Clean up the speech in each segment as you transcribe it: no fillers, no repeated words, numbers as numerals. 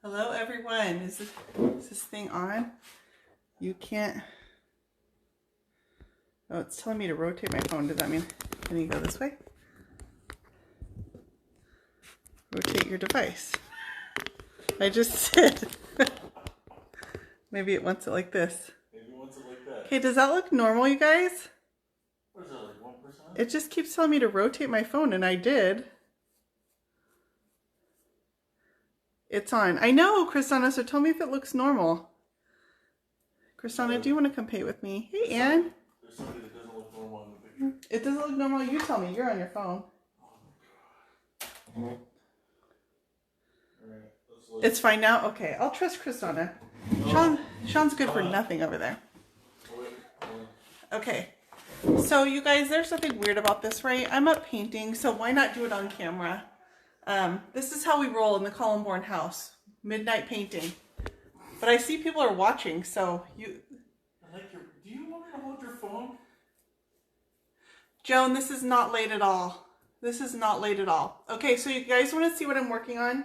Hello everyone. Is this thing on? You can't. Oh, it's telling me to rotate my phone. Does that mean can you go this way? Rotate your device. I just did. Maybe it wants it like this. Maybe it wants it like that. Okay, does that look normal, you guys? What is that, like 1%? It just keeps telling me to rotate my phone, and I did. It's on. I know, Kristana, so tell me if it looks normal. Kristana, do you want to come paint with me? Hey, Ann. There's somebody that doesn't look normal in the picture. It doesn't look normal. You tell me. You're on your phone. Oh my god. Alright, let's look. It's fine now? Okay, I'll trust Kristana. Sean's good for nothing over there. Okay, so you guys, there's something weird about this, right? I'm up painting, so why not do it on camera? This is how we roll in the Columborn house. Midnight painting. But I see people are watching, so you... I like your... Do you want me to hold your phone? Joan, this is not late at all. This is not late at all. Okay, so you guys want to see what I'm working on?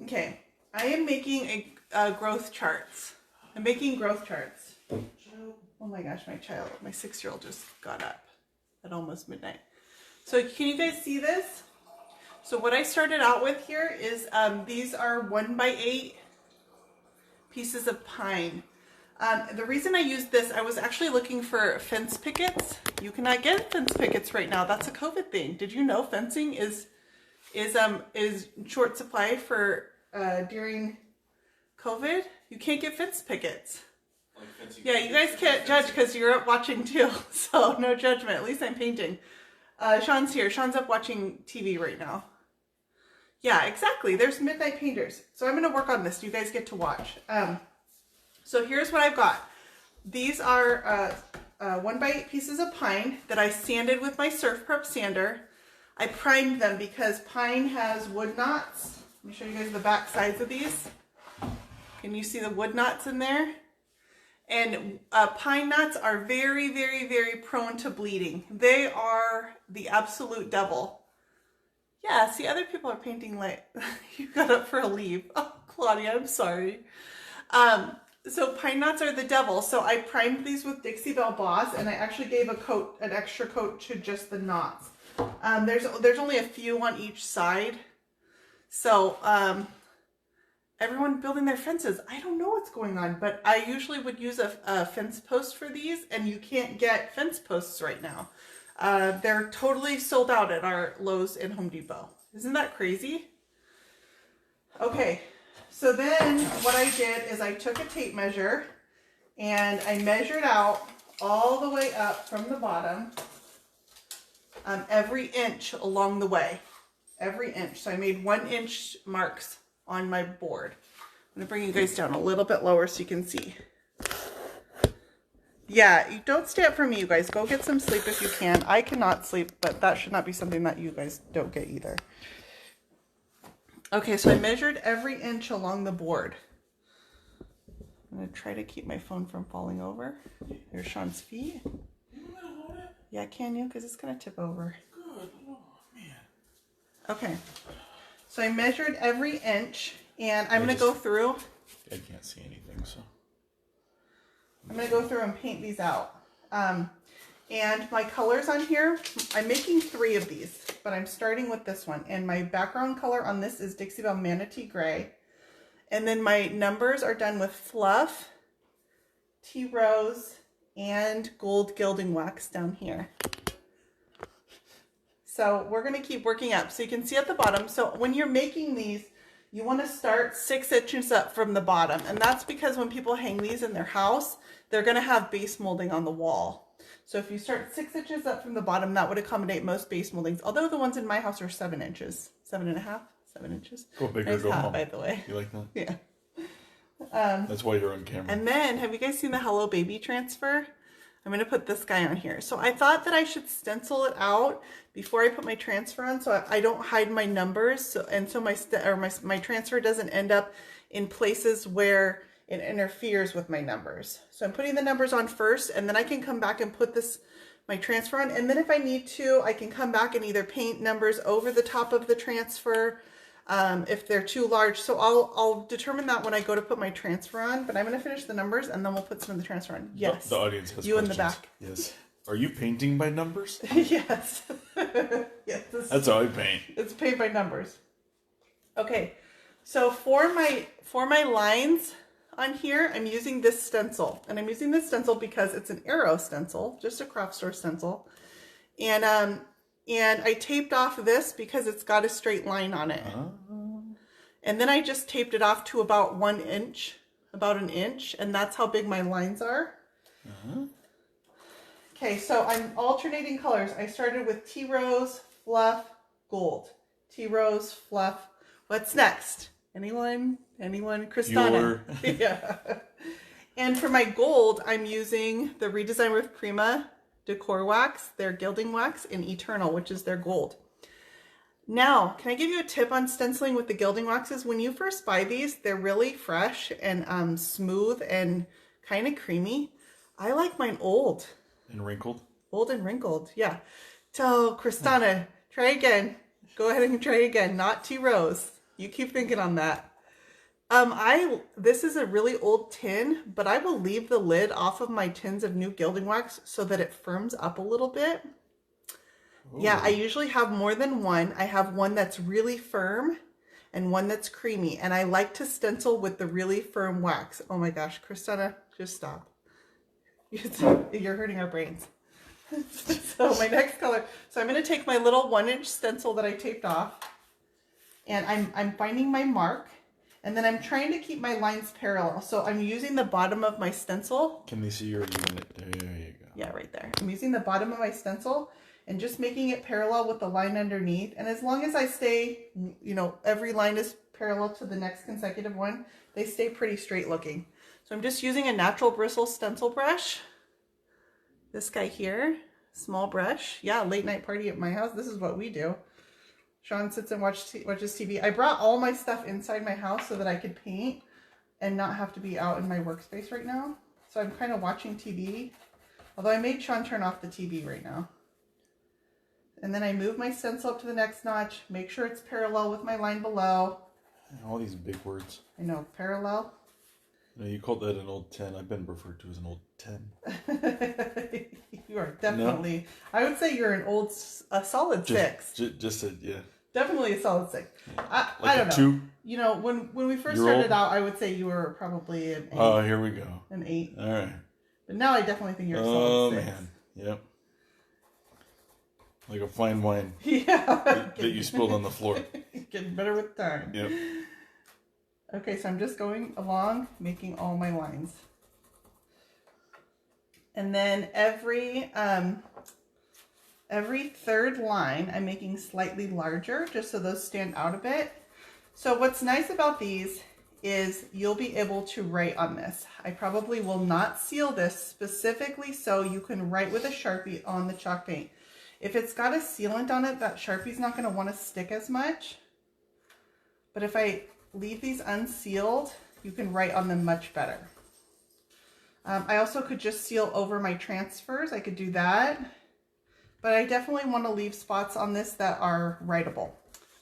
Okay, I am making a growth charts. I'm making growth charts. Oh my gosh, my 6-year-old just got up at almost midnight. So can you guys see this? So what I started out with here is these are 1x8 pieces of pine. The reason I used this, I was actually looking for fence pickets. You cannot get fence pickets right now. That's a COVID thing. Did you know fencing is short supply for during COVID? You can't get fence pickets. Yeah, you guys can't judge because you're up watching too. So no judgment. At least I'm painting. Sean's here. Sean's up watching TV right now. Yeah, exactly. There's midnight painters. So I'm going to work on this. You guys get to watch. So here's what I've got. These are 1x8 pieces of pine that I sanded with my Surf Prep sander. I primed them because pine has wood knots. Let me show you guys the back sides of these. Can you see the wood knots in there? And pine knots are very, very, very prone to bleeding. They are the absolute devil. Yeah, see, other people are painting like you got up for a leave. Oh, Claudia, I'm sorry. So pine knots are the devil. So I primed these with Dixie Belle Boss, and I actually gave an extra coat to just the knots. There's only a few on each side. So everyone building their fences, I don't know what's going on, but I usually would use a fence post for these, and you can't get fence posts right now. They're totally sold out at our Lowe's and Home Depot. Isn't that crazy? Okay, so then what I did is I took a tape measure and I measured out all the way up from the bottom, every inch along the way, every inch. So I made 1-inch marks on my board. I'm gonna bring you guys down a little bit lower so you can see. Yeah, you don't stay up for me, you guys. Go get some sleep if you can. I cannot sleep, but that should not be something that you guys don't get either. Okay, so I measured every inch along the board. I'm going to try to keep my phone from falling over. Here's Sean's feet. Yeah, can you? Because it's going to tip over. Good. Oh, man. Okay, so I measured every inch, and I'm going to go through. I can't see anything, so. I'm going to go through and paint these out. And my colors on here, I'm making 3 of these, but I'm starting with this one. And my background color on this is Dixie Belle Manatee Gray. And then my numbers are done with Fluff, Tea Rose, and Gold Gilding Wax down here. So we're going to keep working up. So you can see at the bottom. So when you're making these, you want to start 6 inches up from the bottom. And that's because when people hang these in their house, they're going to have base molding on the wall. So if you start 6 inches up from the bottom, that would accommodate most base moldings. Although the ones in my house are 7 inches. 7.5? 7 inches. Go bigger, nice go hat, home. by the way. You like that? Yeah. That's why you're on camera. And then, have you guys seen the Hello Baby transfer? I'm going to put this guy on here. So I thought that I should stencil it out before I put my transfer on so I don't hide my numbers. So my transfer doesn't end up in places where it interferes with my numbers. So I'm putting the numbers on first, and then I can come back and put my transfer on. And then if I need to, I can come back and either paint numbers over the top of the transfer if they're too large. So I'll determine that when I go to put my transfer on, but I'm going to finish the numbers and then we'll put some of the transfer on. Yes. The audience has you questions. In the back. Yes. Are you painting by numbers? Yes. Yes. That's how I paint. It's paint by numbers. Okay. So for my lines on here, I'm using this stencil, and I'm using this stencil because it's an arrow stencil, just a craft store stencil. And I taped off this because it's got a straight line on it. And then I just taped it off to about 1 inch, about an inch, and that's how big my lines are. Okay, so I'm alternating colors. I started with tea rose, fluff, gold. Tea rose, fluff. What's next? Anyone? Kristana. Yeah. And for my gold, I'm using the Redesign with Prima Decor Wax, their gilding wax, and Eternal, which is their gold. Now, can I give you a tip on stenciling with the gilding waxes? When you first buy these, they're really fresh and smooth and kind of creamy. I like mine old. And wrinkled? Old and wrinkled, yeah. So, Kristana, try again. Go ahead and try again. Not tea rose. You keep thinking on that. This is a really old tin, but I will leave the lid off of my tins of new gilding wax so that it firms up a little bit. Ooh. Yeah, I usually have more than one. I have one that's really firm and one that's creamy, and I like to stencil with the really firm wax. Oh my gosh, Kristana, just stop. You're hurting our brains. So my next color. So I'm going to take my little 1-inch stencil that I taped off, and I'm finding my mark, and then I'm trying to keep my lines parallel. So I'm using the bottom of my stencil. Can they see your unit? There you go. Yeah, right there. I'm using the bottom of my stencil and just making it parallel with the line underneath. And as long as I stay, every line is parallel to the next consecutive one, they stay pretty straight looking. So I'm just using a natural bristle stencil brush. This guy here, small brush. Yeah, late night party at my house. This is what we do. Sean sits and watches TV. I brought all my stuff inside my house so that I could paint and not have to be out in my workspace right now. So I'm kind of watching TV. Although I made Sean turn off the TV right now. And then I move my stencil up to the next notch. Make sure it's parallel with my line below. All these big words. I know, parallel. No, you called that an old 10. I've been referred to as an old 10. You are definitely, no. I would say you're a solid 6. Yeah. Definitely a solid 6. I don't know. 2? When we first started out, I would say you were probably an 8. Oh, here we go. An 8. All right. But now I definitely think you're a solid 6. Oh, man. Yep. Like a fine wine. Yeah. that you spilled on the floor. Getting better with time. Yep. Okay, so I'm just going along, making all my lines. And then every third line, I'm making slightly larger, just so those stand out a bit. So what's nice about these is you'll be able to write on this. I probably will not seal this specifically so you can write with a Sharpie on the chalk paint. If it's got a sealant on it, that Sharpie's not going to want to stick as much. But if I leave these unsealed, you can write on them much better. I also could just seal over my transfers. I could do that. But I definitely want to leave spots on this that are writable.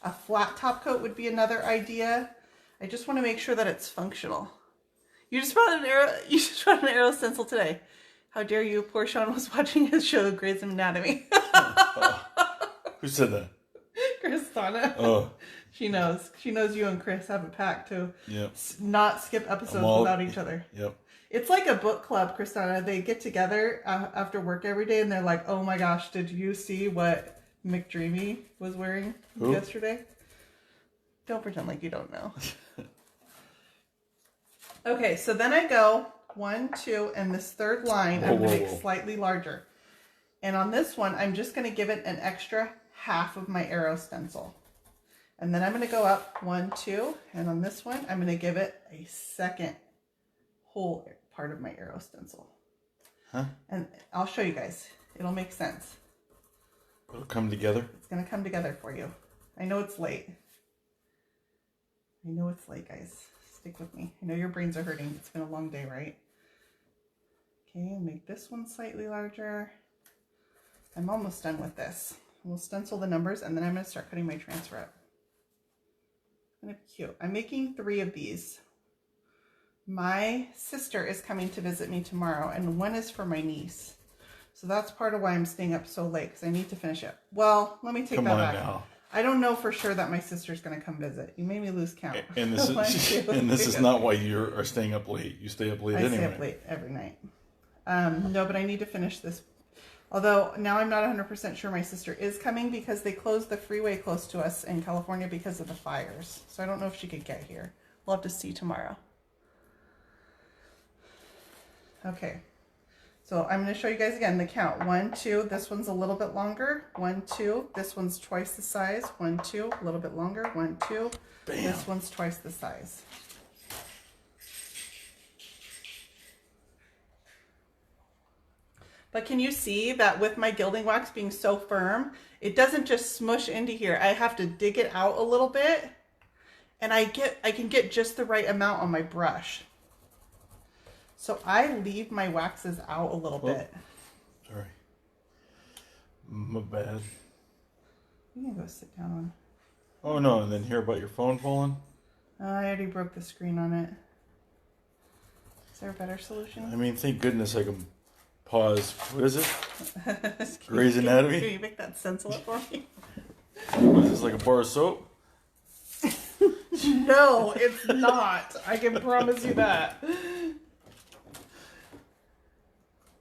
A flat top coat would be another idea. I just want to make sure that it's functional. You just brought an arrow stencil today. How dare you? Poor Sean was watching his show, Grey's Anatomy. Who said that? Kristana. Oh. She knows. She knows you and Chris have a pact to not skip episodes without each other. Yep. It's like a book club, Kristana. They get together after work every day and they're like, oh my gosh, did you see what McDreamy was wearing yesterday? Don't pretend like you don't know. Okay, so then I go 1, 2, and this third line I'm going to make slightly larger. And on this one, I'm just going to give it an extra half of my arrow stencil. And then I'm going to go up 1, 2, and on this one, I'm going to give it a second whole part of my arrow stencil. Huh? And I'll show you guys. It'll make sense. It'll come together? It's going to come together for you. I know it's late. I know it's late, guys. Stick with me. I know your brains are hurting. It's been a long day, right? Okay, I'll make this one slightly larger. I'm almost done with this. We'll stencil the numbers, and then I'm going to start cutting my transfer up. Kind of cute. I'm making 3 of these. My sister is coming to visit me tomorrow, and one is for my niece. So that's part of why I'm staying up so late, because I need to finish it. Well, let me take that back. Now. I don't know for sure that my sister's going to come visit. You made me lose count. And this is not why you are staying up late. You stay up late anyway. I stay up late every night. No, but I need to finish this. Although now I'm not 100% sure my sister is coming because they closed the freeway close to us in California because of the fires. So I don't know if she could get here. We'll have to see tomorrow. Okay. So I'm going to show you guys again the count. 1, 2, this one's a little bit longer. 1, 2, this one's twice the size. 1, 2, a little bit longer. 1, 2, bam. This one's twice the size. But can you see that with my gilding wax being so firm, it doesn't just smush into here. I have to dig it out a little bit, and I can get just the right amount on my brush. So I leave my waxes out a little bit. Sorry. My bad. You can go sit down. Oh no, and then hear about your phone falling? I already broke the screen on it. Is there a better solution? I mean, thank goodness I can pause. What is it? Grey's Anatomy? Can you make that stencil up for me? What is this, like a bar of soap? No, it's not. I can promise you that.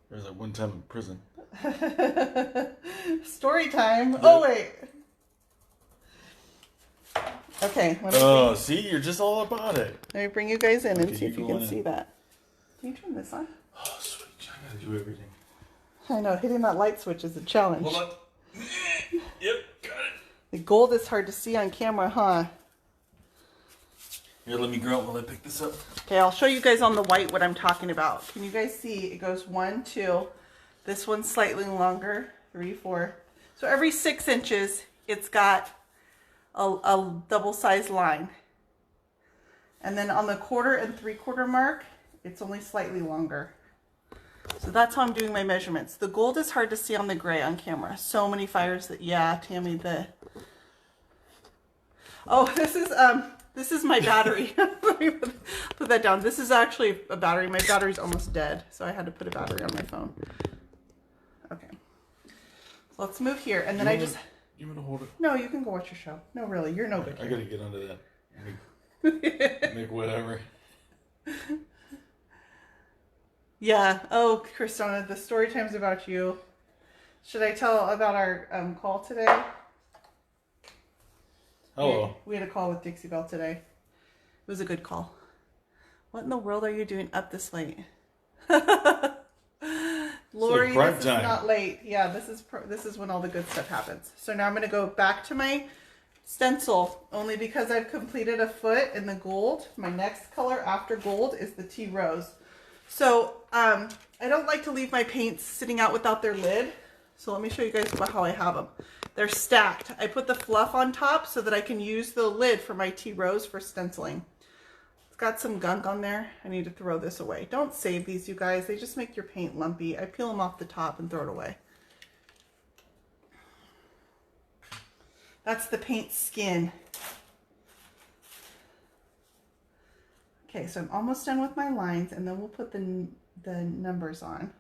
There's that one time in prison. Story time. Yeah. Oh, wait. Okay. Oh, see? You're just all about it. Let me bring you guys in and see if you can see that. Can you turn this on? Oh, sweet. I gotta do everything. I know. Hitting that light switch is a challenge. Hold on. Yep, got it. The gold is hard to see on camera, huh? Here, let me grow while I pick this up. Okay, I'll show you guys on the white what I'm talking about. Can you guys see? It goes 1, 2. This one's slightly longer. 3, 4. So every 6 inches, it's got a double-sized line. And then on the 1/4 and 3/4 mark, it's only slightly longer. So that's how I'm doing my measurements. The gold is hard to see on the gray on camera. So many fires that, yeah, Tammy, oh, this is my battery. Let me put that down. This is actually a battery. My battery's almost dead, so I had to put a battery on my phone. Okay. So let's move here, and then You want to hold it? No, you can go watch your show. No, really, you're no good. I gotta get under that. Make whatever. Yeah. Oh, Kristana, the story time's about you. Should I tell about our call today? Hello. We had a call with Dixie Belle today. It was a good call. What in the world are you doing up this late? Lori, this is not late. Yeah, this is when all the good stuff happens. So now I'm going to go back to my stencil, only because I've completed a foot in the gold. My next color after gold is the tea rose. So I don't like to leave my paints sitting out without their lid. So let me show you guys how I have them. They're stacked. I put the fluff on top so that I can use the lid for my tea rose for stenciling. It's got some gunk on there. I need to throw this away. Don't save these, you guys. They just make your paint lumpy. I peel them off the top and throw it away. That's the paint skin. Okay, so I'm almost done with my lines, and then we'll put the numbers on.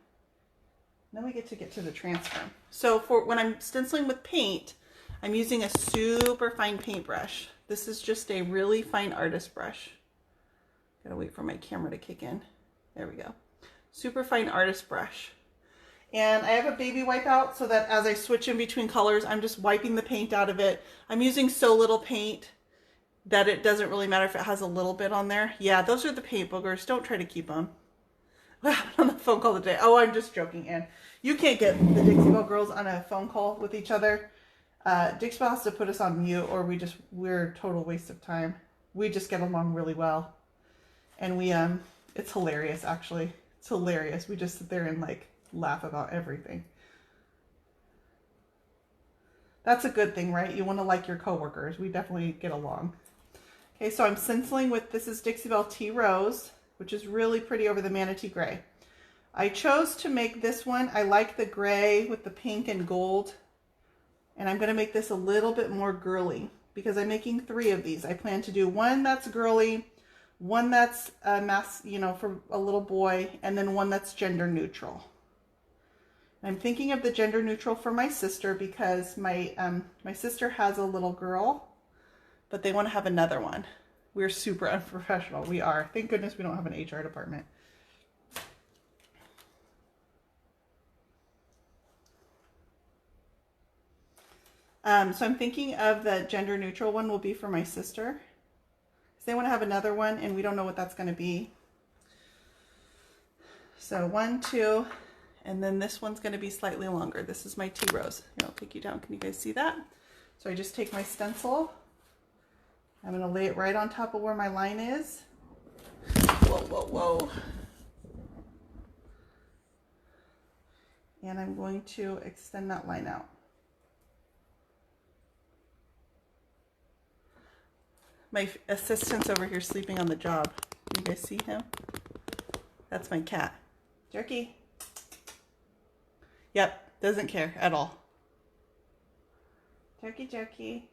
Then we get to the transfer. So for when I'm stenciling with paint, I'm using a super fine paintbrush. This is just a really fine artist brush. Gotta wait for my camera to kick in. There we go. Super fine artist brush. And I have a baby wipe out so that as I switch in between colors, I'm just wiping the paint out of it. I'm using so little paint that it doesn't really matter if it has a little bit on there. Yeah, those are the paint boogers. Don't try to keep them. On the phone call today. Oh, I'm just joking, Ann. You can't get the Dixie Belle girls on a phone call with each other. Dixie Belle has to put us on mute, or we're a total waste of time. We just get along really well. And it's hilarious, actually. It's hilarious. We just sit there and laugh about everything. That's a good thing, right? You want to like your coworkers. We definitely get along. Okay, so I'm stenciling with, this is Dixie Belle Tea Rose, which is really pretty over the Manatee Gray. I chose to make this one. I like the gray with the pink and gold. And I'm going to make this a little bit more girly because I'm making 3 of these. I plan to do one that's girly, one that's you know, for a little boy, and then one that's gender neutral. I'm thinking of the gender neutral for my sister because my sister has a little girl, but they want to have another one. We're super unprofessional. We are. Thank goodness we don't have an HR department. So I'm thinking of the gender neutral one will be for my sister. So they want to have another one and we don't know what that's going to be. So 1, 2, and then this one's going to be slightly longer. This is my T rose. Here, I'll take you down. Can you guys see that? So I just take my stencil. I'm going to lay it right on top of where my line is. Whoa, whoa, whoa. And I'm going to extend that line out. My assistant's over here sleeping on the job. You guys see him? That's my cat. Jerky. Yep, doesn't care at all. Jerky, jerky.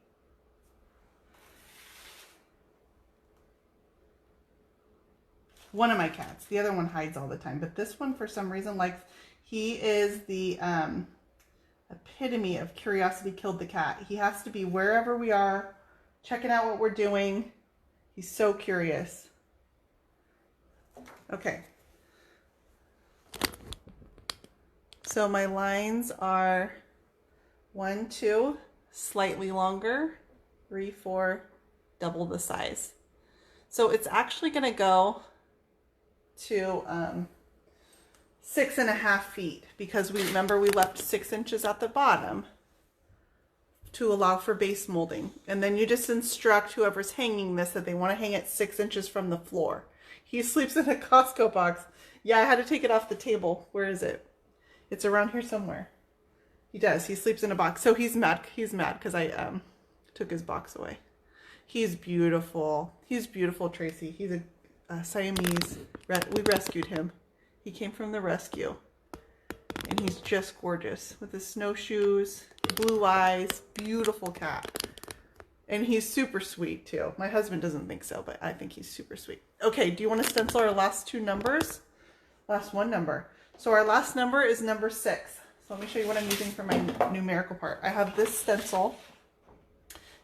One of my cats. The other one hides all the time. But this one, for some reason, likes... He is the epitome of curiosity killed the cat. He has to be wherever we are, checking out what we're doing. He's so curious. Okay. So my lines are 1, 2, slightly longer, 3, 4, double the size. So it's actually going to go to 6.5 feet because we remember we left 6 inches at the bottom to allow for base molding. And then you just instruct whoever's hanging this that they want to hang it 6 inches from the floor. He sleeps in a Costco box. Yeah, I had to take it off the table. Where is it? It's around here somewhere. He does. He sleeps in a box. So he's mad. He's mad because I took his box away. He's beautiful. He's beautiful, Tracy. He's a Siamese. We rescued him. He came from the rescue. And he's just gorgeous with his snowshoes, blue eyes, beautiful cat. And he's super sweet too. My husband doesn't think so, but I think he's super sweet. Okay, do you want to stencil our last 2 numbers? Last 1 number. So our last number is number 6. So let me show you what I'm using for my numerical part. I have this stencil.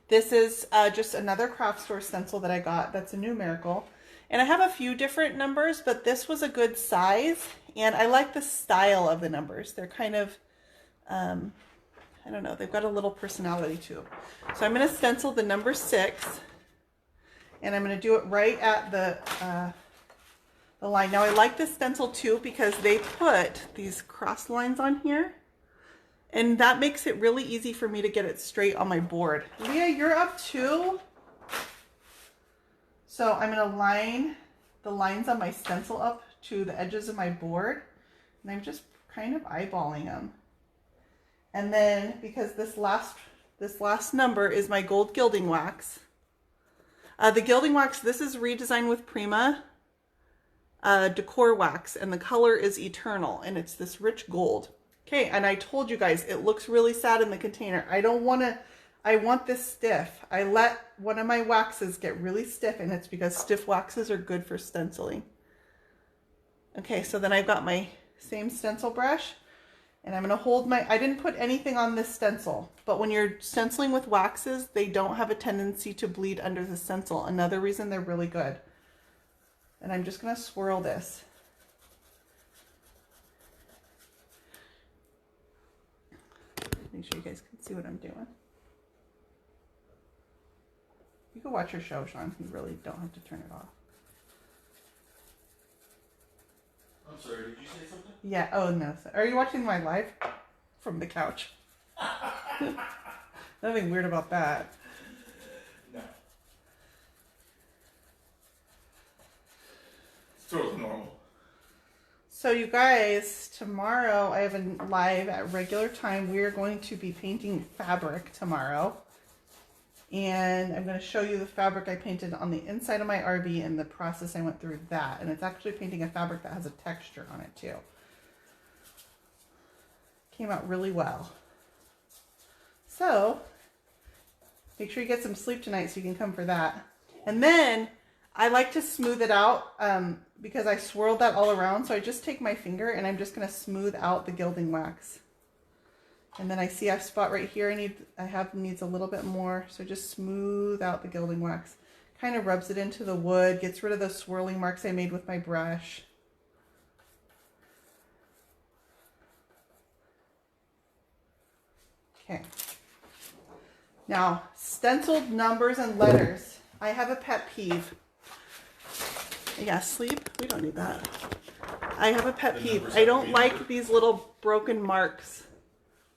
This is just another craft store stencil that I got. That's a numerical. And I have a few different numbers, but this was a good size. And I like the style of the numbers. They're kind of, I don't know, they've got a little personality to them. So I'm going to stencil the number 6. And I'm going to do it right at the line. Now I like this stencil too because they put these cross lines on here. And that makes it really easy for me to get it straight on my board. Leah, you're up too? So I'm going to line the lines on my stencil up to the edges of my board. And I'm just kind of eyeballing them. And then because this last number is my gold gilding wax. The gilding wax, this is redesigned with Prima decor wax. And the color is Eternal. And it's this rich gold. Okay, and I told you guys, it looks really sad in the container. I want this stiff. I let one of my waxes get really stiff, and it's because stiff waxes are good for stenciling. Okay, so then I've got my same stencil brush, and I'm going to hold I didn't put anything on this stencil, but when you're stenciling with waxes, they don't have a tendency to bleed under the stencil. Another reason they're really good. And I'm just going to swirl this. Make sure you guys can see what I'm doing. You can watch your show, Sean. You really don't have to turn it off. I'm sorry, did you say something? Yeah, oh no. Are you watching my live? From the couch. Nothing weird about that. No. It's totally normal. So you guys, tomorrow I have a live at regular time. We are going to be painting fabric tomorrow. And I'm going to show you the fabric I painted on the inside of my RV and the process I went through that. And it's actually painting a fabric that has a texture on it too. Came out really well. So Make sure you get some sleep tonight so you can come for that. And then I like to smooth it out because I swirled that all around. So I just take my finger and I'm just going to smooth out the gilding wax. And then I see a spot right here needs a little bit more. So just smooth out the gilding wax. Kind of rubs it into the wood, gets rid of those swirling marks I made with my brush. Okay. Now, stenciled numbers and letters. I have a pet peeve. Yeah, sleep. We don't need that. I have a pet peeve. I don't like these little broken marks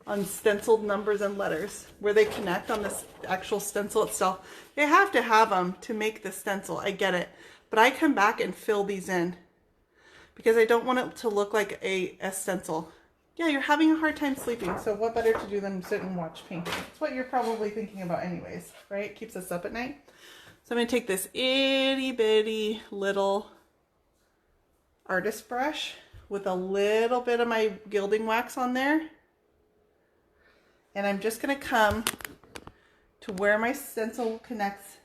on stenciled numbers and letters where they connect on this actual stencil itself. They have to have them to make the stencil. I get it. But I come back and fill these in because I don't want it to look like a stencil. Yeah, you're having a hard time sleeping, so what better to do than sit and watch painting? That's what you're probably thinking about anyways, right? It keeps us up at night. So I'm going to take this itty bitty little artist brush with a little bit of my gilding wax on there. And I'm just going to come to where my stencil connects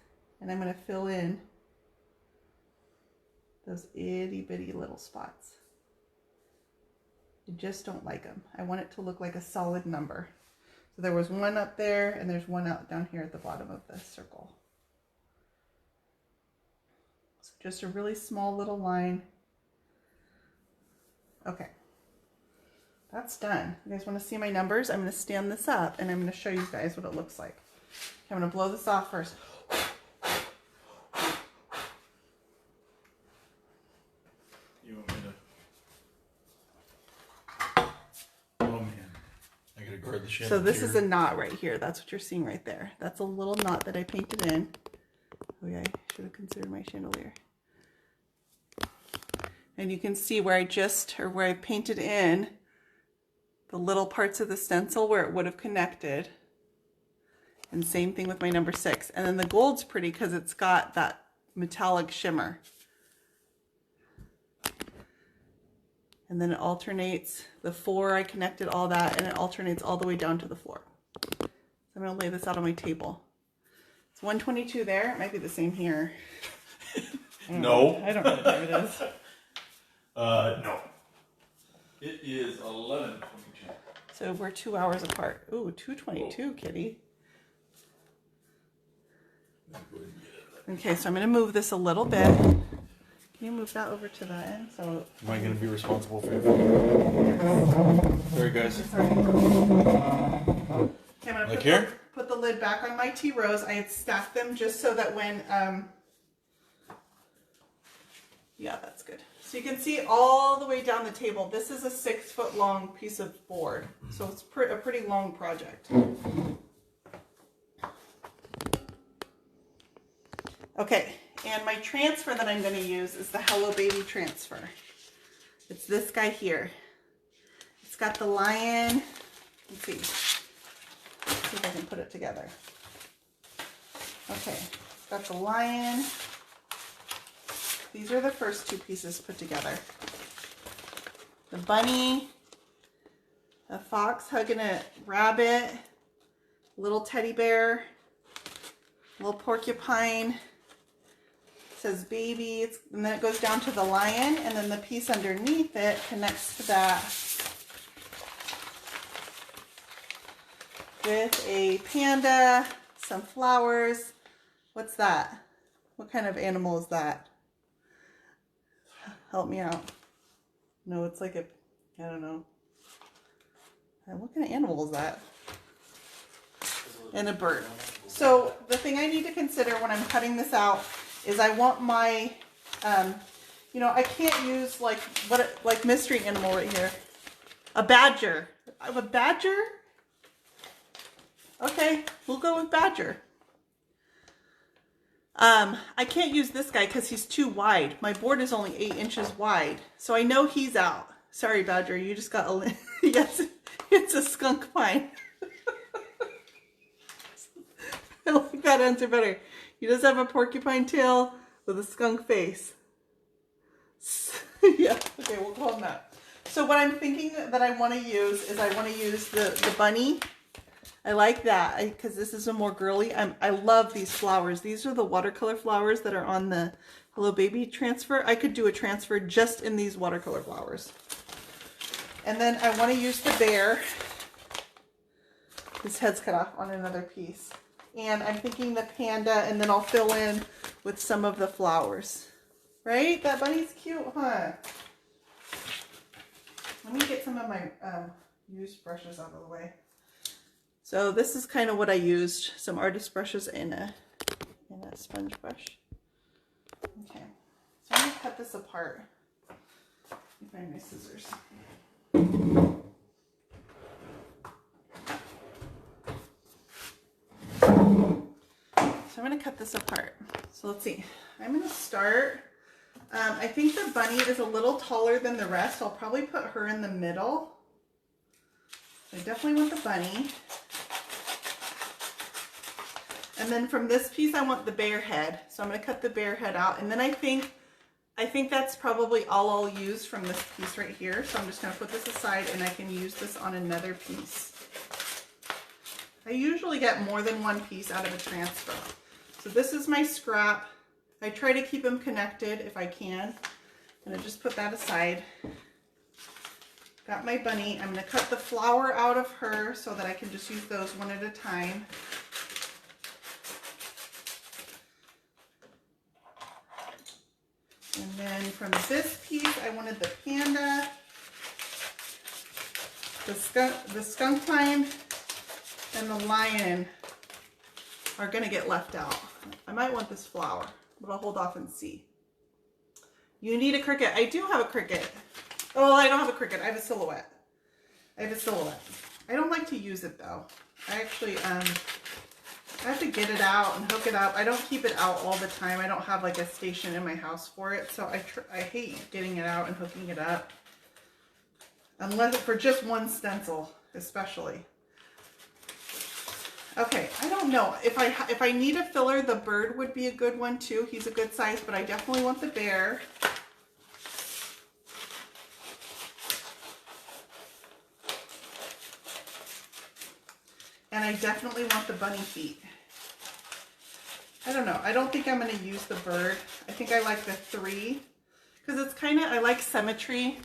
and I'm going to fill in those itty bitty little spots. I just don't like them. I want it to look like a solid number. So there was one up there and there's one out down here at the bottom of the circle. So just a really small little line. Okay. That's done. You guys want to see my numbers? I'm going to stand this up and I'm going to show you guys what it looks like. Okay, I'm going to blow this off first. You want me to... Oh man, I gotta guard the shit. So this is a knot right here. That's what you're seeing right there. That's a little knot that I painted in. Oh yeah, I should have considered my chandelier. And you can see where I painted in the little parts of the stencil where it would have connected. And same thing with my number 6. And then the gold's pretty because it's got that metallic shimmer. And then it alternates. The 4, I connected all that, and it alternates all the way down to the floor. So I'm going to lay this out on my table. It's 122 there. It might be the same here. No. I don't know what time it is. No. It is 11:22. So we're 2 hours apart. Ooh, 2:22, kitty. Okay, so I'm going to move this a little bit. Can you move that over to that end? So am I going to be responsible for your food? Sorry, guys. Okay, I'm going Like to here? put the lid back on my tea rose. I had stacked them just so that when, yeah, that's good. So you can see all the way down the table. This is a 6-foot long piece of board. So it's a pretty long project. Okay, and my transfer that I'm going to use is the Hello Baby transfer. It's this guy here. It's got the lion. Let's see. Let's see if I can put it together. Okay, it's got the lion. These are the first 2 pieces put together. The bunny, a fox hugging a rabbit, little teddy bear, little porcupine. It says baby, and then it goes down to the lion, and then the piece underneath it connects to that with a panda, some flowers. What's that? What kind of animal is that? Help me out. No, it's like I don't know. What kind of animal is that? And a bird. So the thing I need to consider when I'm cutting this out is I want my, you know, I can't use like mystery animal right here. A badger. I have a badger? Okay, we'll go with badger. I can't use this guy because he's too wide. My board is only 8 inches wide. So I know he's out. Sorry, Badger. You just got a... Yes, it's a skunk pine. I like that answer better. He does have a porcupine tail with a skunk face. Yeah, okay, we'll call him that. So what I'm thinking that I want to use is I want to use the bunny I like that because this is a more girly. I love these flowers. These are the watercolor flowers that are on the Hello Baby transfer. I could do a transfer just in these watercolor flowers. And then I want to use the bear. His head's cut off on another piece. And I'm thinking the panda, and then I'll fill in with some of the flowers. Right? That bunny's cute, huh? Let me get some of my used brushes out of the way. So this is kind of what I used. Some artist brushes and a sponge brush. Okay. So I'm going to cut this apart. Let me find my scissors. So I'm going to cut this apart. So let's see. I'm going to start. I think the bunny is a little taller than the rest. I'll probably put her in the middle. I definitely want the bunny. And then from this piece, I want the bear head. So I'm going to cut the bear head out. And then I think that's probably all I'll use from this piece right here. So I'm just going to put this aside and I can use this on another piece. I usually get more than one piece out of a transfer. So this is my scrap. I try to keep them connected if I can. I'm going to just put that aside. Got my bunny. I'm going to cut the flower out of her so that I can just use those one at a time. And then from this piece, I wanted the panda, the skunk pine, and the lion are going to get left out. I might want this flower, but I'll hold off and see. You need a cricket. I do have a cricket. Oh, I don't have a cricket. I have a silhouette. I don't like to use it though. I actually, I have to get it out and hook it up. I don't keep it out all the time. I don't have like a station in my house for it. So I hate getting it out and hooking it up. Unless for just one stencil, especially. Okay, I don't know. If I need a filler, the bird would be a good one too. He's a good size, but I definitely want the bear. And I definitely want the bunny feet. I don't know. I don't think I'm going to use the bird. I think I like the 3 because it's kind of, I like symmetry.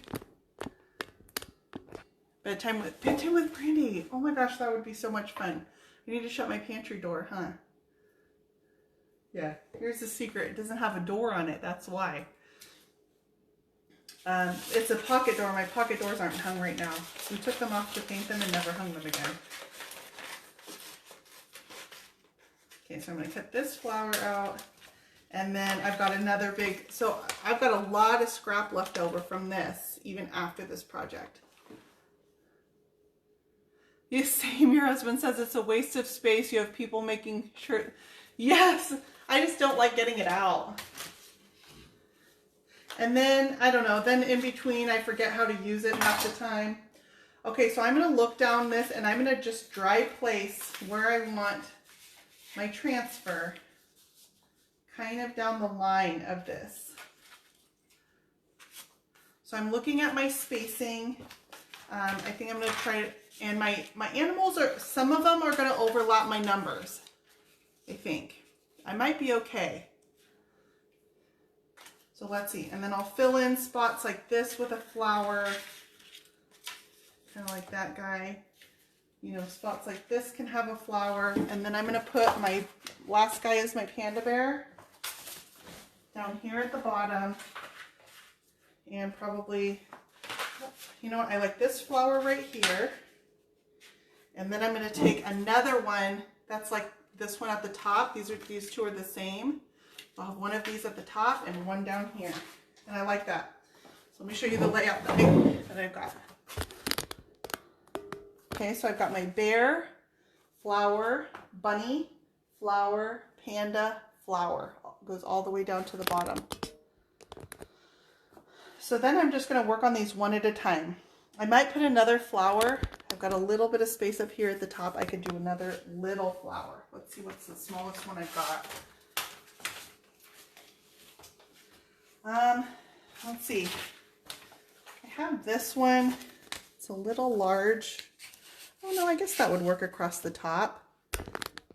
Bedtime with Brandy. Oh my gosh, that would be so much fun. I need to shut my pantry door, huh? Yeah, here's the secret. It doesn't have a door on it. That's why. It's a pocket door. My pocket doors aren't hung right now. We took them off to paint them and never hung them again. Okay, so I'm going to cut this flower out. And then I've got another big, so I've got a lot of scrap left over from this, even after this project. You same, your husband says it's a waste of space. You have people making sure. Yes, I just don't like getting it out. And then, I don't know, then in between, I forget how to use it half the time. Okay, so I'm going to look down this and I'm going to just dry place where I want my transfer kind of down the line of this. So I'm looking at my spacing. I think I'm going to try it. And my animals are, some of them are going to overlap my numbers. I think. I might be okay. So let's see. And then I'll fill in spots like this with a flower. Kind of like that guy. You know, spots like this can have a flower. And then I'm going to put my last guy is my panda bear down here at the bottom. And probably, you know what, I like this flower right here. And then I'm going to take another one that's like this one at the top. These two are the same. I'll have one of these at the top and one down here. And I like that. So let me show you the layout that I've got. Okay, so I've got my bear, flower, bunny, flower, panda, flower. It goes all the way down to the bottom. So then I'm just going to work on these one at a time. I might put another flower. I've got a little bit of space up here at the top. I could do another little flower. Let's see what's the smallest one I've got. Let's see. I have this one. It's a little large. Oh no, I guess that would work across the top.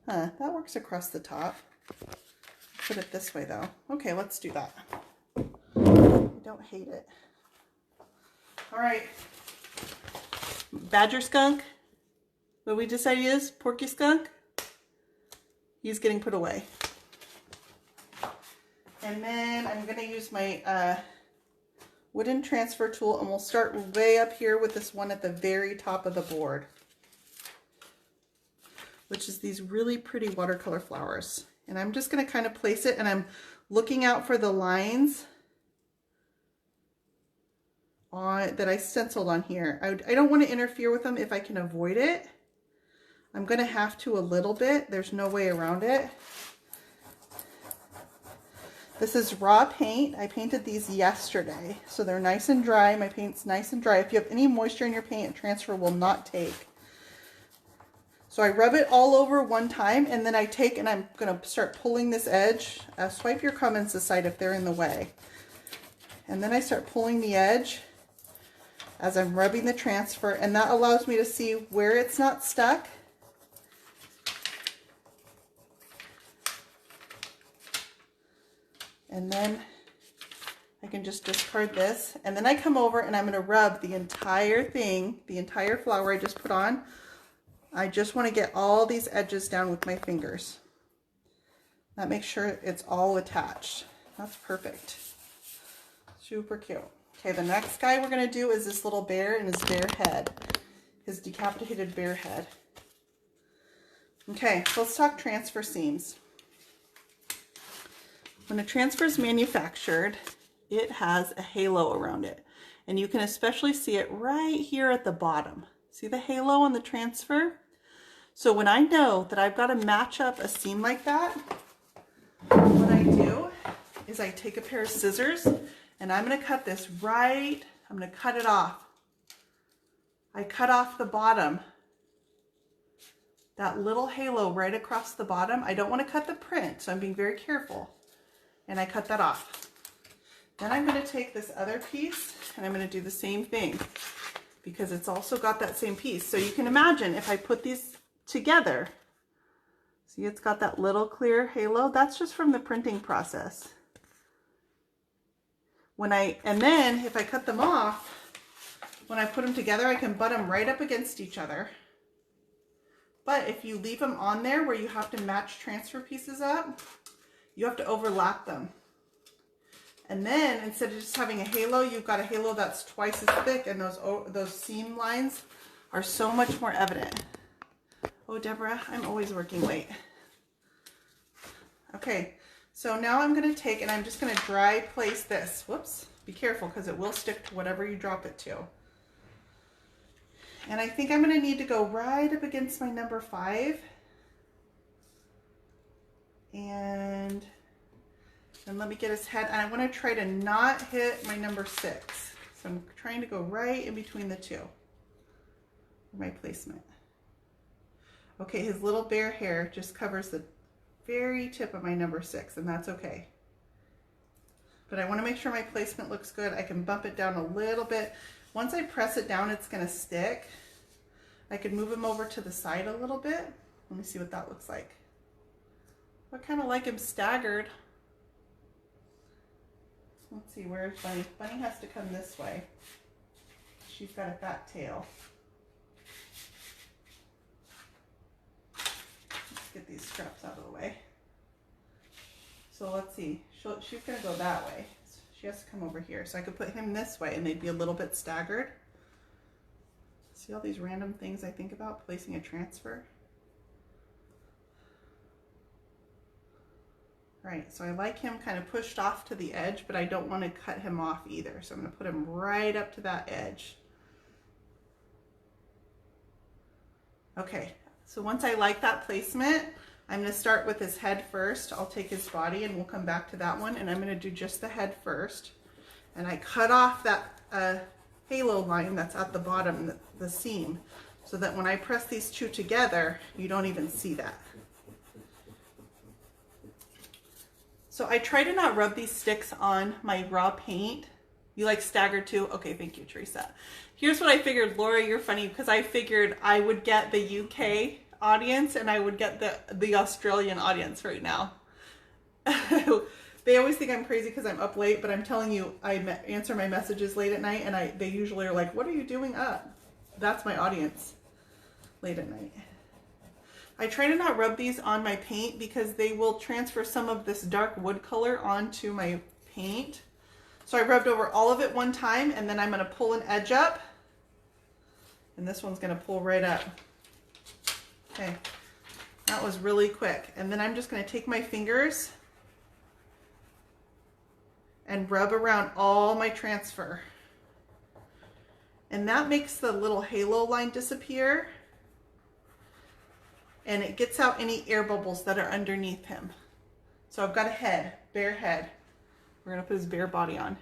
Huh, that works across the top. Put it this way though. Okay, let's do that. I don't hate it. All right. Badger skunk. What we decided is Porky skunk. He's getting put away. And then I'm going to use my wooden transfer tool, and we'll start way up here with this one at the very top of the board, which is these really pretty watercolor flowers. And I'm just going to kind of place it, and I'm looking out for the lines that I stenciled on here. I don't want to interfere with them if I can avoid it. I'm going to have to a little bit. There's no way around it. This is raw paint. I painted these yesterday, so they're nice and dry. My paint's nice and dry. If you have any moisture in your paint, transfer will not take. So I rub it all over one time, and then I take and I'm going to start pulling this edge. Swipe your comments aside if they're in the way. And then I start pulling the edge as I'm rubbing the transfer, and that allows me to see where it's not stuck. And then I can just discard this, and then I come over and I'm going to rub the entire thing, the entire flower I just put on. I just want to get all these edges down with my fingers. That makes sure it's all attached. That's perfect. Super cute. Okay, the next guy we're going to do is this little bear and his bear head, his decapitated bear head. Okay, so let's talk transfer seams. When a transfer is manufactured, it has a halo around it. And you can especially see it right here at the bottom. See the halo on the transfer? So when I know that I've got to match up a seam like that, what I do is I take a pair of scissors and I'm going to cut this right, I'm going to cut it off. I cut off the bottom. That little halo right across the bottom. I don't want to cut the print, so I'm being very careful. And I cut that off. Then I'm going to take this other piece and I'm going to do the same thing because it's also got that same piece. So you can imagine if I put these together, see it's got that little clear halo, that's just from the printing process. And then if I cut them off, when I put them together, I can butt them right up against each other. But if you leave them on there where you have to match transfer pieces up, you have to overlap them. And then instead of just having a halo, you've got a halo that's twice as thick, and those seam lines are so much more evident. Oh, Deborah, I'm always working late. Okay, so now I'm going to take and I'm just going to dry place this. Whoops, be careful because it will stick to whatever you drop it to. And I think I'm going to need to go right up against my number 5. And let me get his head, and I want to try to not hit my number 6. So I'm trying to go right in between the two. My placement. Okay, his little bear hair just covers the very tip of my number 6, and that's okay. But I want to make sure my placement looks good. I can bump it down a little bit. Once I press it down, it's going to stick. I could move him over to the side a little bit. Let me see what that looks like. I kind of like him staggered. Let's see, where's Bunny? Bunny has to come this way. She's got a fat tail. Let's get these straps out of the way. So let's see. She's going to go that way. She has to come over here. So I could put him this way and they'd be a little bit staggered. See all these random things I think about placing a transfer? Right, so I like him kind of pushed off to the edge, but I don't want to cut him off either. So I'm going to put him right up to that edge. Okay, so once I like that placement, I'm going to start with his head first. I'll take his body and we'll come back to that one. And I'm going to do just the head first. And I cut off that halo line that's at the bottom, the seam, so that when I press these two together, you don't even see that. So I try to not rub these sticks on my raw paint You like staggered too? Okay, thank you, Teresa. Here's what I figured. Laura, you're funny because I figured I would get the UK audience and I would get the Australian audience right now. They always think I'm crazy because I'm up late, but I'm telling you, I answer my messages late at night, and they usually are like, what are you doing up? That's my audience late at night. I try to not rub these on my paint because they will transfer some of this dark wood color onto my paint. So I rubbed over all of it one time, and then I'm going to pull an edge up, and this one's going to pull right up. Okay, that was really quick. And then I'm just going to take my fingers and rub around all my transfer. And that makes the little halo line disappear. And it gets out any air bubbles that are underneath him. So I've got a head, bare head. We're gonna put his bare body on.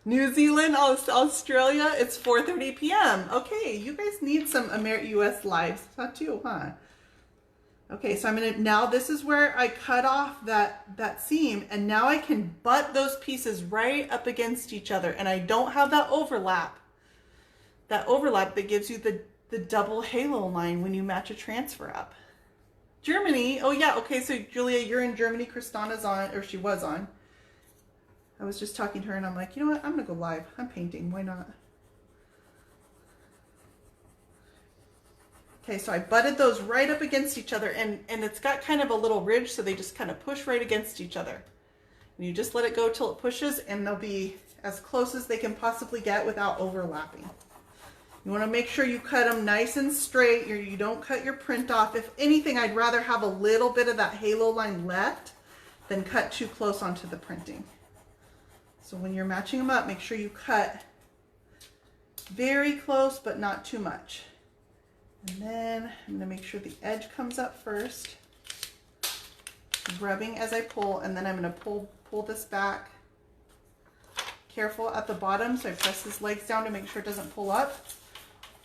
New Zealand, Australia, it's 4:30 p.m. Okay, you guys need some US lives too, huh? Okay, so I'm gonna, now this is where I cut off that seam, and now I can butt those pieces right up against each other, and I don't have that overlap. That overlap that gives you the double halo line when you match a transfer up. Germany, oh yeah, okay, so Julia, you're in Germany, Kristana's on, or she was on. I was just talking to her and I'm like, you know what, I'm gonna go live. I'm painting, why not? Okay, so I butted those right up against each other, and it's got kind of a little ridge, so they just kind of push right against each other. And you just let it go till it pushes, and they'll be as close as they can possibly get without overlapping. You want to make sure you cut them nice and straight. You don't cut your print off. If anything, I'd rather have a little bit of that halo line left than cut too close onto the printing. So when you're matching them up, make sure you cut very close, but not too much. And then I'm going to make sure the edge comes up first, rubbing as I pull, and then I'm going to pull this back. Careful at the bottom, so I press his legs down to make sure it doesn't pull up.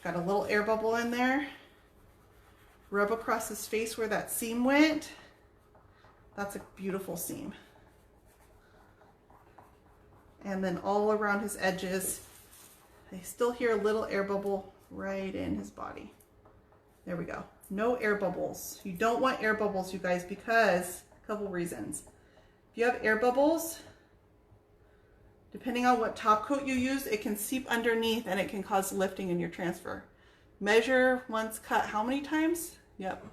Got a little air bubble in there. Rub across his face where that seam went. That's a beautiful seam. And then all around his edges, I still hear a little air bubble right in his body. There we go. No air bubbles. You don't want air bubbles, you guys, because a couple reasons. If you have air bubbles, depending on what top coat you use, it can seep underneath and it can cause lifting in your transfer. Measure once cut how many times? Yep.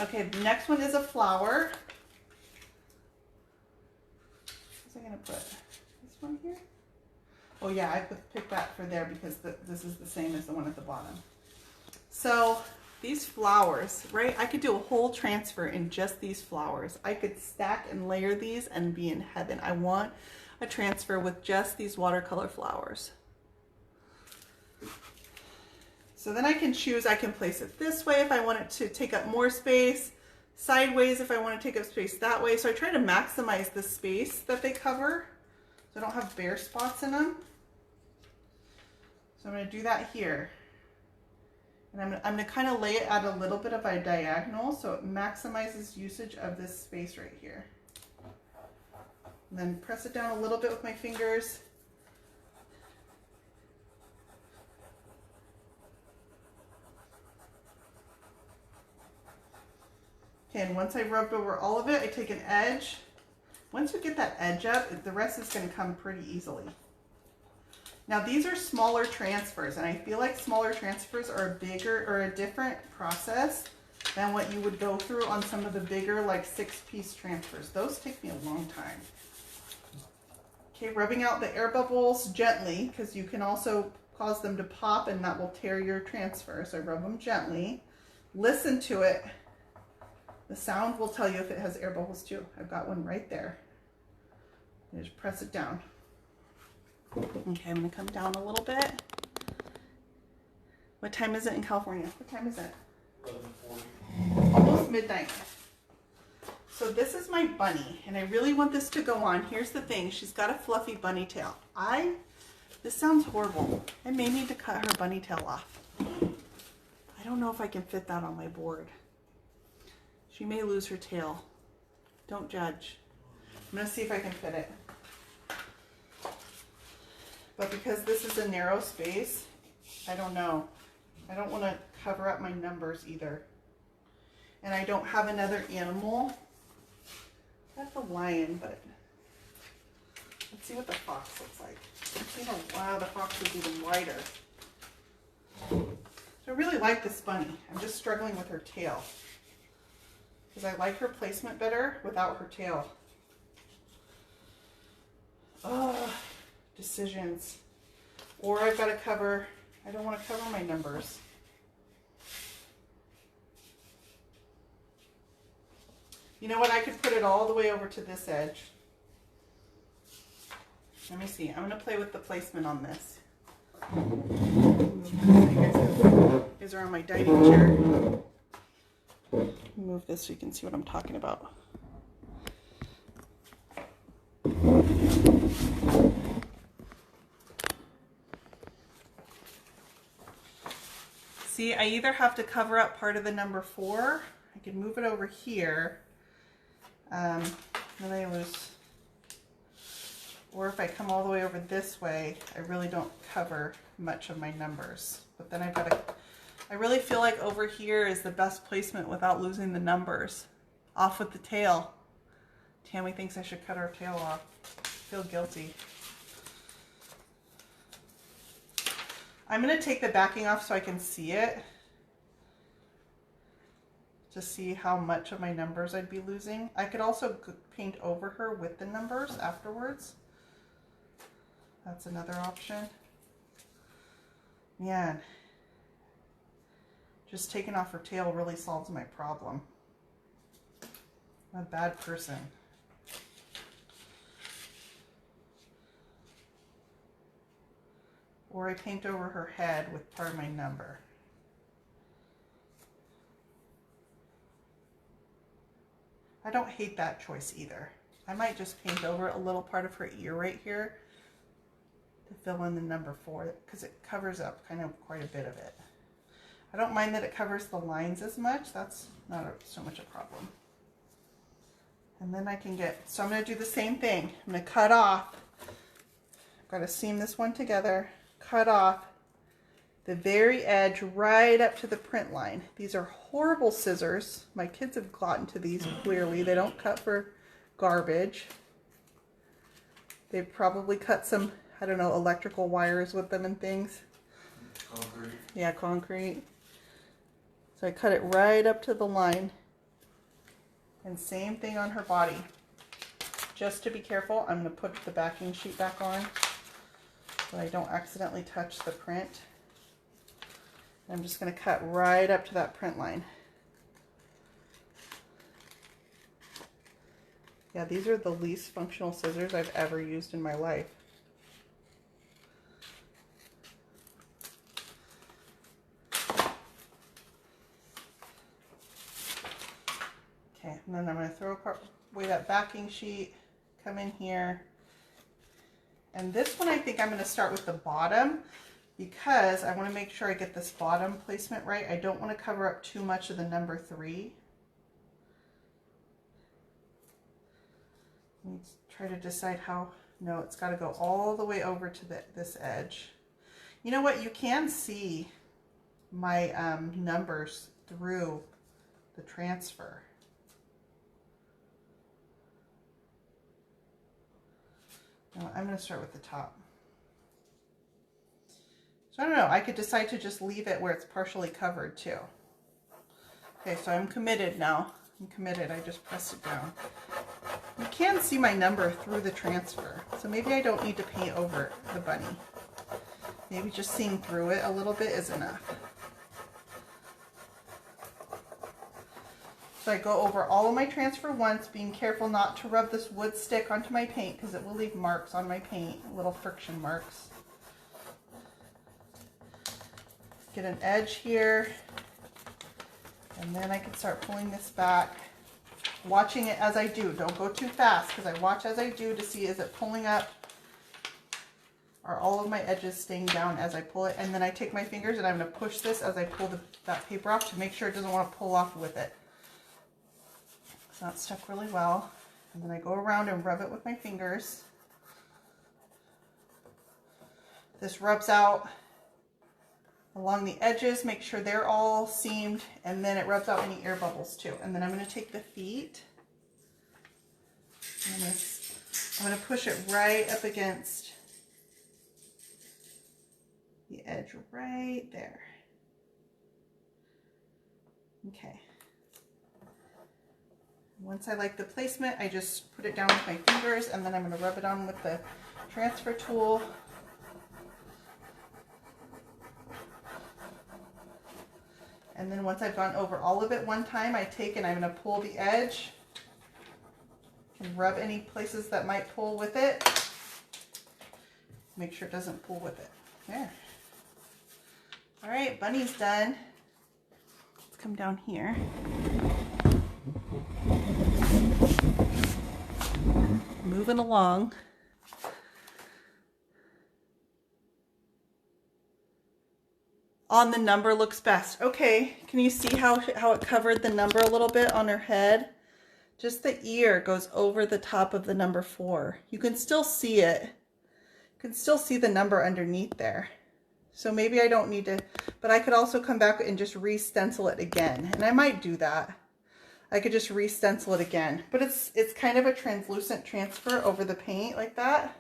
Okay, the next one is a flower. What's I gonna put? This one here? Oh yeah, I picked that for there because this is the same as the one at the bottom. So these flowers, right? I could do a whole transfer in just these flowers. I could stack and layer these and be in heaven. I want a transfer with just these watercolor flowers. So then I can choose, I can place it this way if I want it to take up more space, sideways if I want to take up space that way. So I try to maximize the space that they cover so I don't have bare spots in them. So I'm going to do that here. And I'm going to kind of lay it at a little bit of a diagonal so it maximizes usage of this space right here. And then press it down a little bit with my fingers. Okay, and once I've rubbed over all of it, I take an edge. Once you get that edge up, the rest is going to come pretty easily. Now these are smaller transfers, and I feel like smaller transfers are a bigger or a different process than what you would go through on some of the bigger like 6-piece transfers. Those take me a long time. Okay, rubbing out the air bubbles gently because you can also cause them to pop and that will tear your transfer. So I rub them gently. Listen to it. The sound will tell you if it has air bubbles too. I've got one right there. And just press it down. Okay, I'm going to come down a little bit. What time is it in California? What time is it? 11:40. Almost midnight. So this is my bunny, and I really want this to go on. Here's the thing. She's got a fluffy bunny tail. This sounds horrible. I may need to cut her bunny tail off. I don't know if I can fit that on my board. She may lose her tail. Don't judge. I'm going to see if I can fit it. But because this is a narrow space, I don't know. I don't want to cover up my numbers either. And I don't have another animal. That's a lion, but let's see what the fox looks like. Wow, the fox is even wider. So I really like this bunny. I'm just struggling with her tail. Because I like her placement better without her tail. Oh, decisions. Or I've got to cover, I don't want to cover my numbers. You know what, I could put it all the way over to this edge. Let me see, I'm going to play with the placement on this. You guys are on my dining chair. Move this so you can see what I'm talking about. See, I either have to cover up part of the number 4, I can move it over here, then I lose, or if I come all the way over this way, I really don't cover much of my numbers. But then I've got to, I really feel like over here is the best placement without losing the numbers. Off with the tail. Tammy thinks I should cut her tail off. I feel guilty. I'm going to take the backing off so I can see it. To see how much of my numbers I'd be losing. I could also paint over her with the numbers afterwards. That's another option. Man, just taking off her tail really solves my problem. I'm a bad person. Or I paint over her head with part of my number. I don't hate that choice either. I might just paint over a little part of her ear right here to fill in the number 4 because it covers up kind of quite a bit of it. I don't mind that it covers the lines as much. That's not so much a problem. And then I can get, so I'm going to do the same thing. I'm going to cut off, I've got to seam this one together, cut off the very edge right up to the print line. These are horrible scissors. My kids have gotten to these clearly. They don't cut for garbage. They've probably cut some, I don't know, electrical wires with them and things. Concrete. Yeah, concrete. So I cut it right up to the line. And same thing on her body. Just to be careful, I'm going to put the backing sheet back on so I don't accidentally touch the print. I'm just going to cut right up to that print line. Yeah, these are the least functional scissors I've ever used in my life. Okay, and then I'm going to throw away that backing sheet, come in here. And this one I think I'm going to start with the bottom, because I want to make sure I get this bottom placement right. I don't want to cover up too much of the number 3. Let me try to decide how, no, it's got to go all the way over to this edge. You know what, you can see my numbers through the transfer. No, I'm going to start with the top. So I don't know, I could decide to just leave it where it's partially covered too. Okay, so I'm committed now. I'm committed, I just pressed it down. You can see my number through the transfer, so maybe I don't need to paint over the bunny. Maybe just seeing through it a little bit is enough. So I go over all of my transfer once, being careful not to rub this wood stick onto my paint because it will leave marks on my paint, little friction marks. Get an edge here, and then I can start pulling this back, watching it as I do. Don't go too fast, because I watch as I do to see, is it pulling up? Are all of my edges staying down as I pull it? And then I take my fingers and I'm going to push this as I pull that paper off to make sure it doesn't want to pull off with it. So that's stuck really well. And then I go around and rub it with my fingers. This rubs out along the edges, make sure they're all seamed, and then it rubs out any air bubbles too. And then I'm going to take the feet, and I'm going to push it right up against the edge right there. Okay. Once I like the placement, I just put it down with my fingers, and then I'm going to rub it on with the transfer tool. And then once I've gone over all of it one time, I take and I'm going to pull the edge and rub any places that might pull with it. Make sure it doesn't pull with it. There. All right, bunny's done. Let's come down here. Moving along. On the number looks best. Okay, can you see how it covered the number a little bit on her head? Just the ear goes over the top of the number 4. You can still see it. You can still see the number underneath there. So maybe I don't need to, but I could also come back and just re-stencil it again. And I might do that. I could just re-stencil it again. But it's kind of a translucent transfer over the paint like that.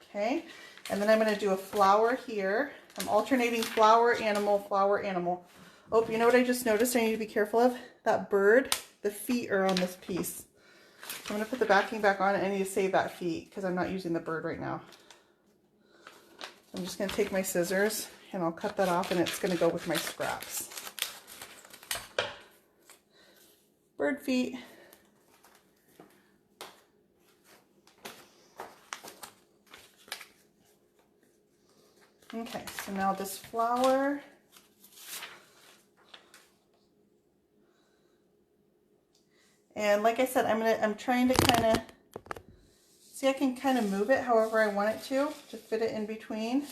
Okay, and then I'm going to do a flower here. I'm alternating flower, animal, flower, animal. Oh, you know what I just noticed I need to be careful of? That bird, the feet are on this piece. I'm going to put the backing back on, and I need to save that feet because I'm not using the bird right now. I'm just going to take my scissors and I'll cut that off, and it's going to go with my scraps. Bird feet. Okay, so now this flower. And like I said, I'm trying to kind of see, I can kind of move it however I want it to fit it in between.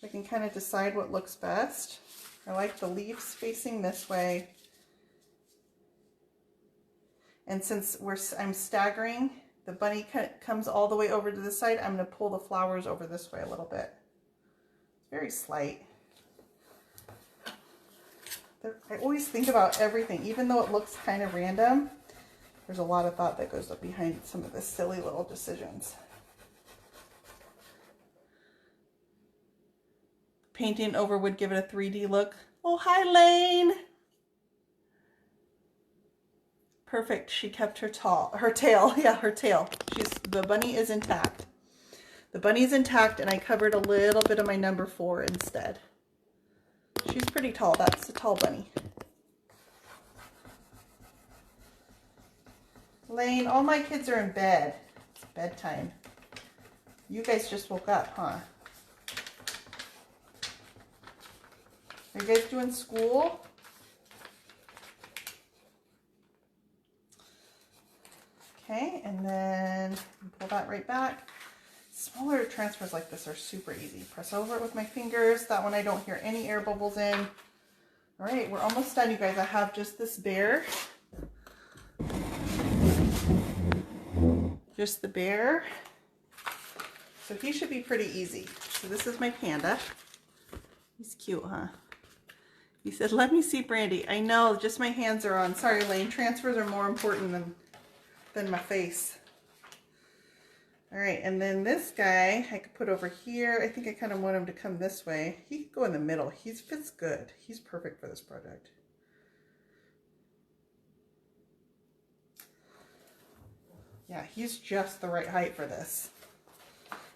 I can kind of decide what looks best. I like the leaves facing this way. And since I'm staggering, the bunny comes all the way over to this side, I'm going to pull the flowers over this way a little bit. Very slight. I always think about everything, even though it looks kind of random. There's a lot of thought that goes up behind some of the silly little decisions. Painting over would give it a 3D look. Oh, hi, Lane. Perfect. She kept her tail. Yeah, her tail. The bunny is intact. The bunny's intact, and I covered a little bit of my number 4 instead. She's pretty tall. That's a tall bunny. Lane, all my kids are in bed. It's bedtime. You guys just woke up, huh? Are you guys doing school? Okay, and then pull that right back. Smaller transfers like this are super easy. Press over it with my fingers. That one I don't hear any air bubbles in. All right, we're almost done, you guys. I have just this bear. Just the bear. So he should be pretty easy. So this is my panda. He's cute, huh? He said, let me see Brandy. I know, just my hands are on. Sorry, Lane. Transfers are more important than my face. All right, and then this guy I could put over here. I think I kind of want him to come this way. He could go in the middle. He fits good. He's perfect for this project. Yeah, he's just the right height for this.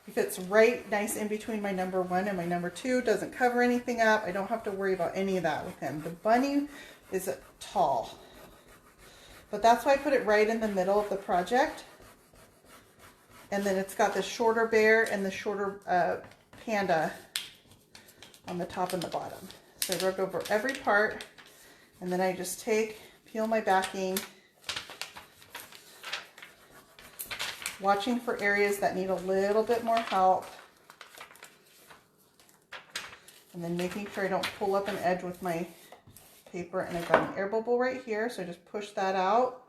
He fits right nice in between my number 1 and my number 2. Doesn't cover anything up. I don't have to worry about any of that with him. The bunny is tall. But that's why I put it right in the middle of the project. And then it's got the shorter bear and the shorter panda on the top and the bottom. So I rubbed over every part, and then I just peel my backing, watching for areas that need a little bit more help, and then making sure I don't pull up an edge with my paper, and I've got an air bubble right here, so I just push that out.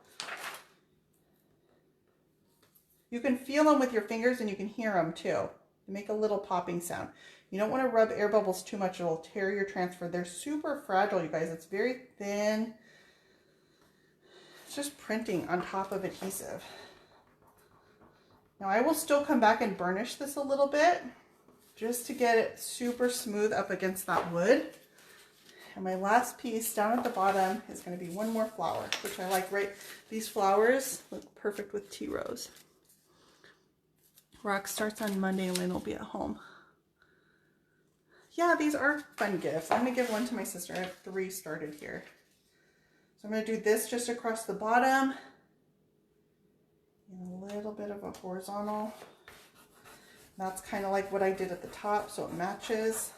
You can feel them with your fingers and you can hear them too. They make a little popping sound. You don't want to rub air bubbles too much, it'll tear your transfer. They're super fragile, you guys. It's very thin. It's just printing on top of adhesive. Now I will still come back and burnish this a little bit just to get it super smooth up against that wood. And my last piece down at the bottom is going to be one more flower, which I like. Right, these flowers look perfect with tea rose. Rock starts on Monday, Lynn will be at home. Yeah, these are fun gifts. I'm going to give one to my sister. I have 3 started here. So I'm going to do this just across the bottom. And a little bit of a horizontal. That's kind of like what I did at the top, so it matches.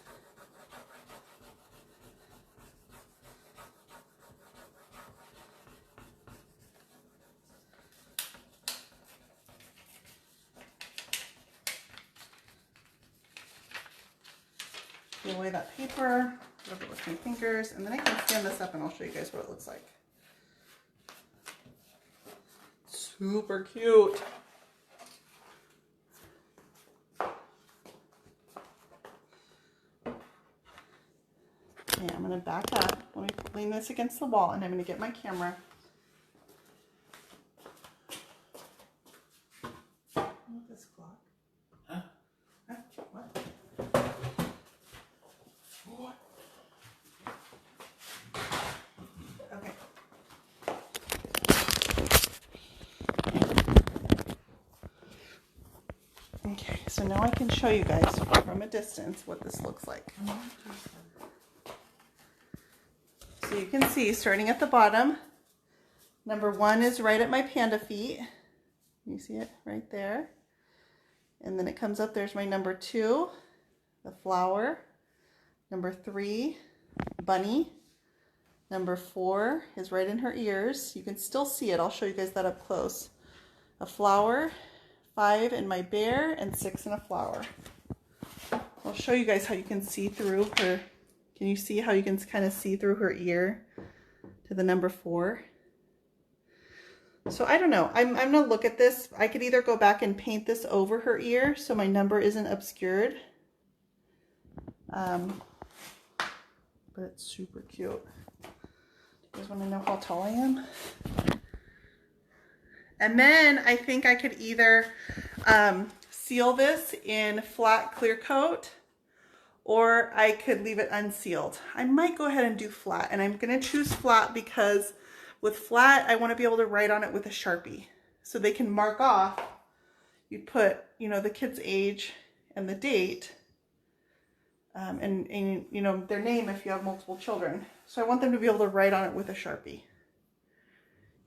Peel away that paper, rub it with my fingers, and then I can stand this up and I'll show you guys what it looks like. Super cute. Okay, I'm going to back up. Let me lean this against the wall and I'm going to get my camera. This clock. Huh? Huh? What? Okay. Okay, so now I can show you guys from a distance what this looks like. So you can see, starting at the bottom, number 1 is right at my panda feet. You see it right there. And then it comes up, there's my number 2, the flower. Number 3, bunny. Number 4 is right in her ears. You can still see it. I'll show you guys that up close. A flower, 5 in my bear, and 6 in a flower. I'll show you guys how you can see through her. Can you see how you can kind of see through her ear to the number 4? So I don't know. I'm going to look at this. I could either go back and paint this over her ear so my number isn't obscured. But it's super cute. You guys want to know how tall I am? And then I think I could either seal this in flat clear coat, or I could leave it unsealed. I might go ahead and do flat, and I'm going to choose flat because with flat, I want to be able to write on it with a Sharpie. So they can mark off, you put, you know, the kid's age and the date, and you know, their name if you have multiple children. So I want them to be able to write on it with a Sharpie.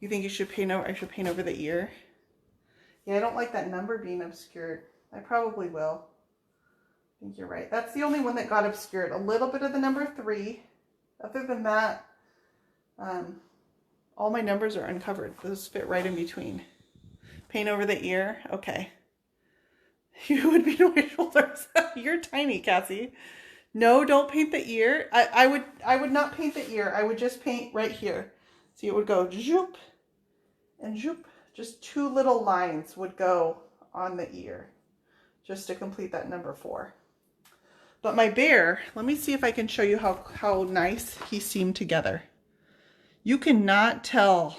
You think you should paint over, I should paint over the ear? Yeah, I don't like that number being obscured. I probably will. I think you're right. That's the only one that got obscured. A little bit of the number 3. Other than that, all my numbers are uncovered. Those fit right in between. Paint over the ear. Okay. You would be on my shoulders. You're tiny, Cassie. No, don't paint the ear. I would not paint the ear. I would just paint right here. See, it would go zoop and zoop. Just 2 little lines would go on the ear just to complete that number 4. But my bear, let me see if I can show you how nice he seamed together. You cannot tell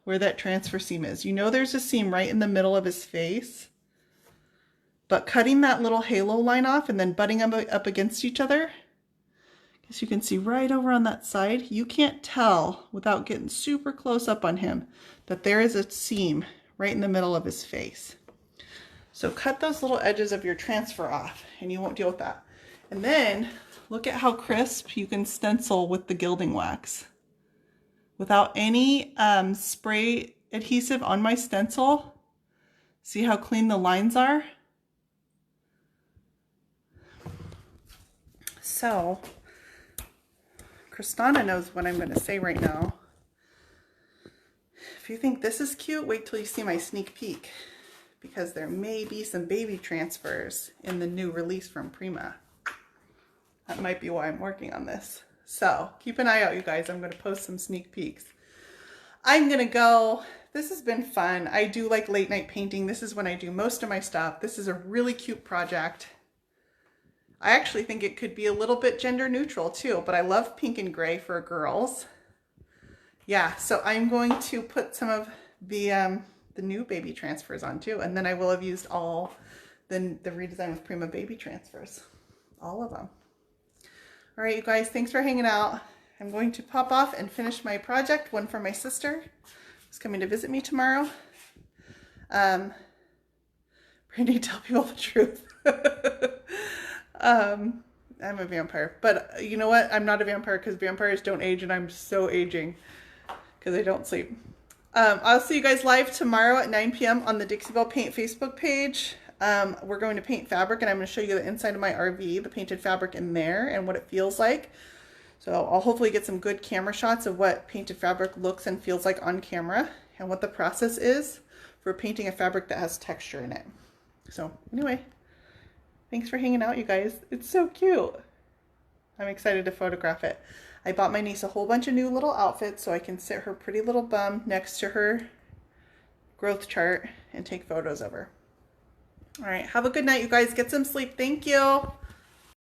where that transfer seam is. You know there's a seam right in the middle of his face, but cutting that little halo line off and then butting them up against each other, as you can see right over on that side, you can't tell without getting super close up on him that there is a seam right in the middle of his face. So cut those little edges of your transfer off and you won't deal with that. And then look at how crisp you can stencil with the gilding wax. Without any spray adhesive on my stencil, see how clean the lines are? So, Kristana knows what I'm going to say right now. If you think this is cute, wait till you see my sneak peek, because there may be some baby transfers in the new release from Prima. That might be why I'm working on this. So keep an eye out, you guys. I'm going to post some sneak peeks. I'm going to go. This has been fun. I do like late night painting. This is when I do most of my stuff. This is a really cute project. I actually think it could be a little bit gender neutral too, but I love pink and gray for girls. Yeah, so I'm going to put some of the new baby transfers on too, and then I will have used all the redesign with Prima baby transfers, all of them. All right, you guys, thanks for hanging out. I'm going to pop off and finish my project, one for my sister who's coming to visit me tomorrow. Brandy, tell people the truth. I'm a vampire, but you know what? I'm not a vampire because vampires don't age, and I'm so aging because I don't sleep. I'll see you guys live tomorrow at 9 p.m. on the Dixie Belle Paint Facebook page. We're going to paint fabric, and I'm going to show you the inside of my RV, the painted fabric in there, and what it feels like. So I'll hopefully get some good camera shots of what painted fabric looks and feels like on camera, and what the process is for painting a fabric that has texture in it. So anyway, thanks for hanging out, you guys. It's so cute. I'm excited to photograph it. I bought my niece a whole bunch of new little outfits so I can sit her pretty little bum next to her growth chart and take photos of her. All right, have a good night, you guys. Get some sleep. Thank you.